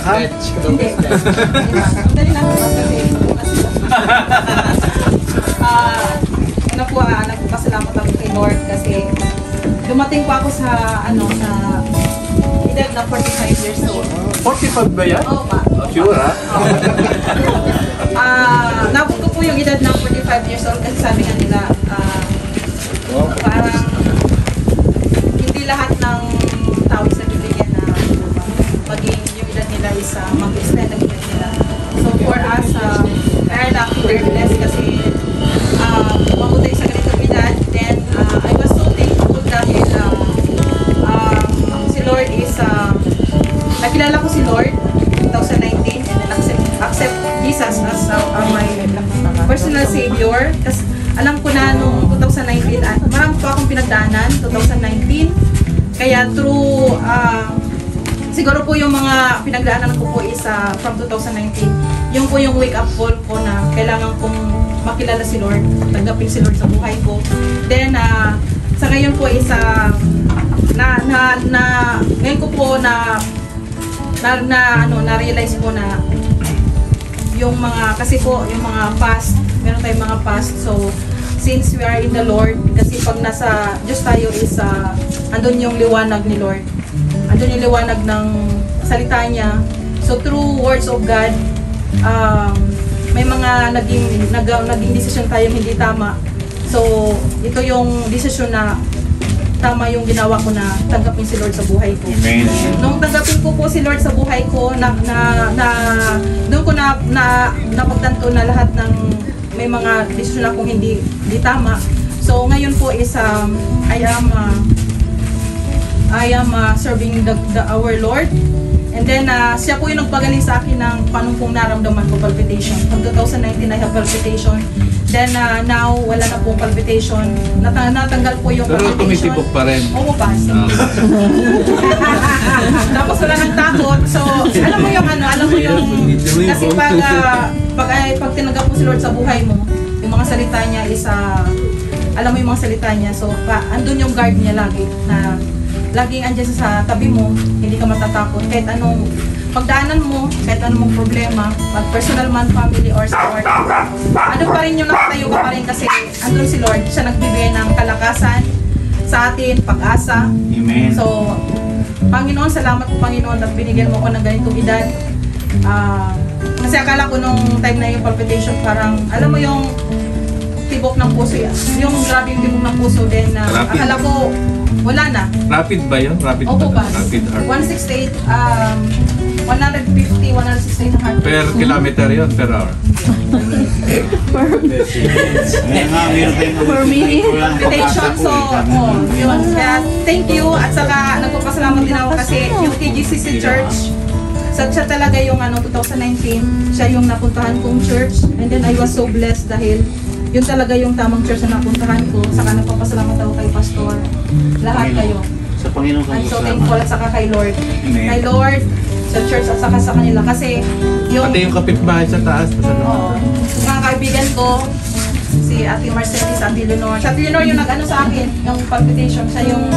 ka? Hindi. Dali lang po kasi nagpapasalamat ako kay Lord kasi dumating po ako sa sa edad na 45 years old. 45 ba yan? Oo pa. Sure ha? Nabot ko po yung edad na 45 years old kasi sabi nga nila parang hindi lahat ng tao sa bibigyan na maging yung edad nila is mag-extend ang edad nila. So for us, very lucky, very blessed kasi mabuti sa ganitong edad. Then I was so thankful dahil si Lord is nakilala ko si Lord 2019 and then accept Jesus as my personal Savior. Kasi alam ko na nung 2019, marami pa akong pinagdaanan 2019. Kaya through, siguro po yung mga pinagdaanan ko po is from 2019, yung po yung wake up call ko na kailangan kong makilala si Lord, tanggapin si Lord sa buhay ko. Then, sa ngayon po is, ngayon ko po na-realize po na yung mga, kasi po, yung mga past, meron tayong mga past, so, since we are in the Lord, kasi pag nasa Diyos tayo is, andun yung liwanag ni Lord. Andun yung liwanag ng salita niya. So, through words of God, may mga naging desisyon tayo hindi tama. So, ito yung desisyon na tama yung ginawa ko na tanggapin si Lord sa buhay ko. Amen. Nung tanggapin ko po si Lord sa buhay ko, doon ko napagtanto na lahat ng may mga desisyon akong hindi tama. So ngayon po is I am serving our Lord. And then siya po yung nagpagaling sa akin ng paano pong naramdaman ko palpitation. From 2019 I have palpitation. Then now wala na pong palpitation. Natanggal po yung pero palpitation. tumitibok pa rin. Oo pa. Tapos wala nang takot. So alam mo yung kasi pag tinanggap mo si Lord sa buhay mo, yung mga salita niya is alam mo yung mga salita niya. So andun yung guard niya lagi na laging andyan sa tabi mo, hindi ka matatakot. Kahit anong pagdaanan mo, kahit anong problema, pag personal man, family, or sport, ano pa rin yung nakatayo ka pa rin kasi andun si Lord, siya nagbibigay ng kalakasan sa atin, pag-asa. Amen. So, Panginoon, salamat po Panginoon at binigyan mo ko ng ganitong edad. Kasi akala ko nung time na yung palpitation, parang, alam mo yung tibok ng puso, yung grabe yung tibok ng puso, then akala ko, wala na. Rapid ba yun? Rapid Opo ba? ba? Rapid heart. 168, 150, 168 na heart. Per kilometer yun, per hour. Per minute. Palpitation, so, yun. Kaya, thank you. At saka, nagpapasalamat din ako kasi yung KGCC Church, siya talaga yung 2019, siya yung napuntahan kong church. And then, I was so blessed dahil yun talaga yung tamang church na napuntahan ko. Saka nagpapasalamat ako kay Pastor. Lahat kayo. Sa Panginoon I'm so thankful at saka kay Lord. Kay Lord, sa church at saka sa kanila. Kasi yung... Pati yung kapitbahay sa taas. Oo. Mga kaibigan ko, si Ate Marcelis, Ate Leonor. Si Ate Leonor yung nag-ano sa akin, yung palpitation. Siya yung...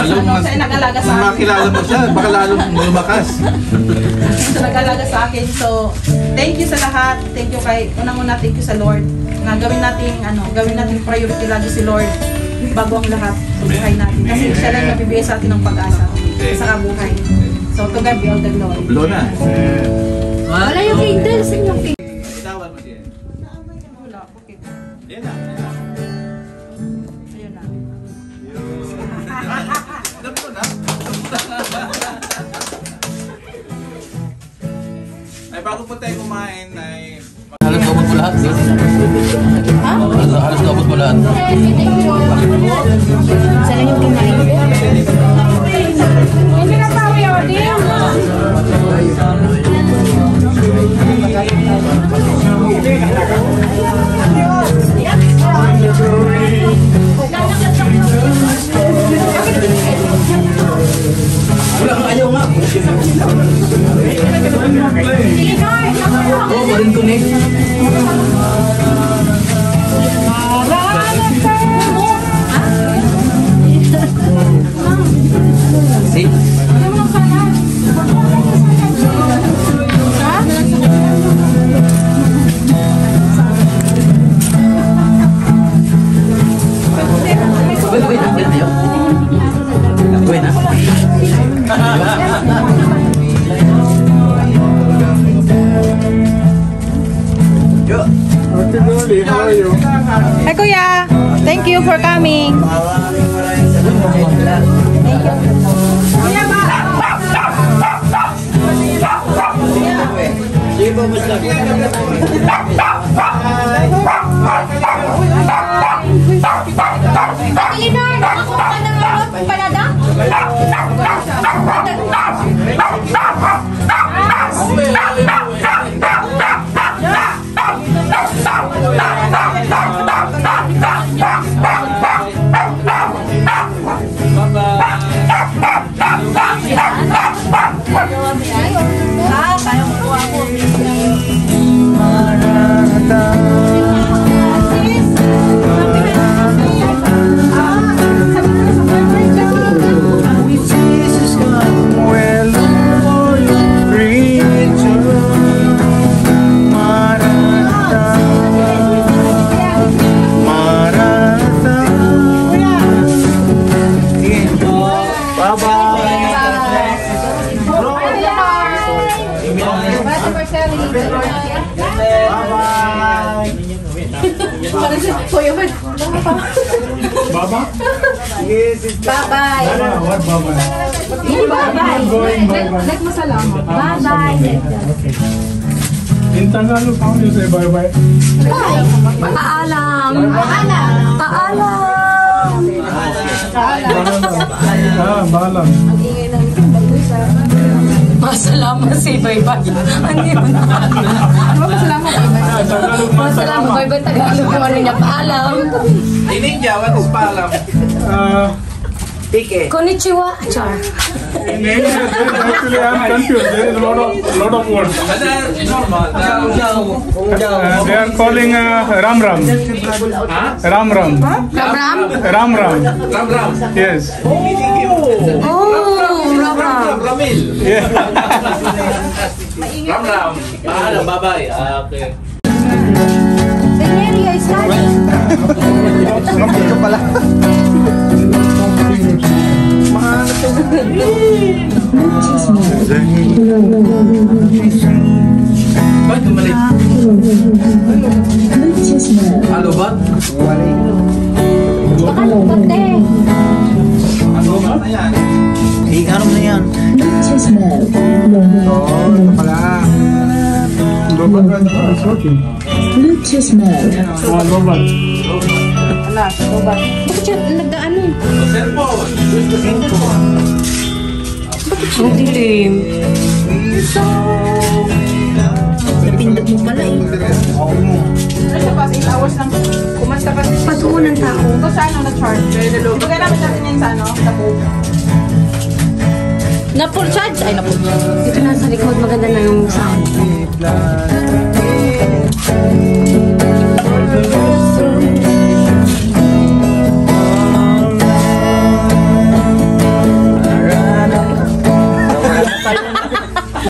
siya yung nag-alaga sa akin. Makilala mo siya, baka lalong lumakas. Siya nag-alaga sa akin. So, thank you sa lahat. Thank you kay... Unang-una, thank you sa Lord. Na gawin natin priority lagi si Lord bago ang lahat sa buhay natin. Kasi siya lang nabibigay sa atin ng pag-asa sa kabuhay. So, to God be all the glory. Blow na. Wala yung candle sa inyong candle. Itawan mo siya. Wala, okay. Yan na. Ayun na. Dami ko na. Ay, bago po tayo kumain, ay... Halos naubos mo lahat, eh. Ha? Halos naubos mo lahat. Isa lang yung kumain. Hindi na pa, we are there. Wala kang ayaw nga. Oo, marin ko na. See? Shirley, how are you? Hi Kuya! Thank you for coming. Leonor, nakakuha ka ng palada? Baba? Bye-bye. What Baba? Bye-bye. Like masalamat. Bye-bye. In Tagalog, how do you say bye-bye? Paalam. Paalam. Paalam. Balam. Masalamat si Bye-bye. Hindi mo na. Ano ba masalamat? Tagalog, Masalamat. Bye-bye. Tagalog ko ano niya. Paalam. In India, what is paalam? Konnichiwa. Char. In English, actually, I'm confused. There is a lot of words. But normal. They are calling Ram Ram. Ram Ram. Ram-ram? Ram Ram. Ram Ram. Yes. Oh, ram-ram. Ramil. Yeah. Ram Ram. Paalam, bye-bye. Okay. The area is studying. Ba't gumalit? Ano ba? Baka lupate. Ano ba na yan? Lobat is working. Lobat. Bakit siya nag-ano? Cellphone. Ang dilim. Pindot mo pala eh. Nasa pa, 8 hours lang. Kumasta pa si Patuon ng tao. Ito sa ano na-charge. Ibigay namin natin yan sa ano, sa book. Napul charge? Ay, napul. Dito na sa likod maganda na yung sound.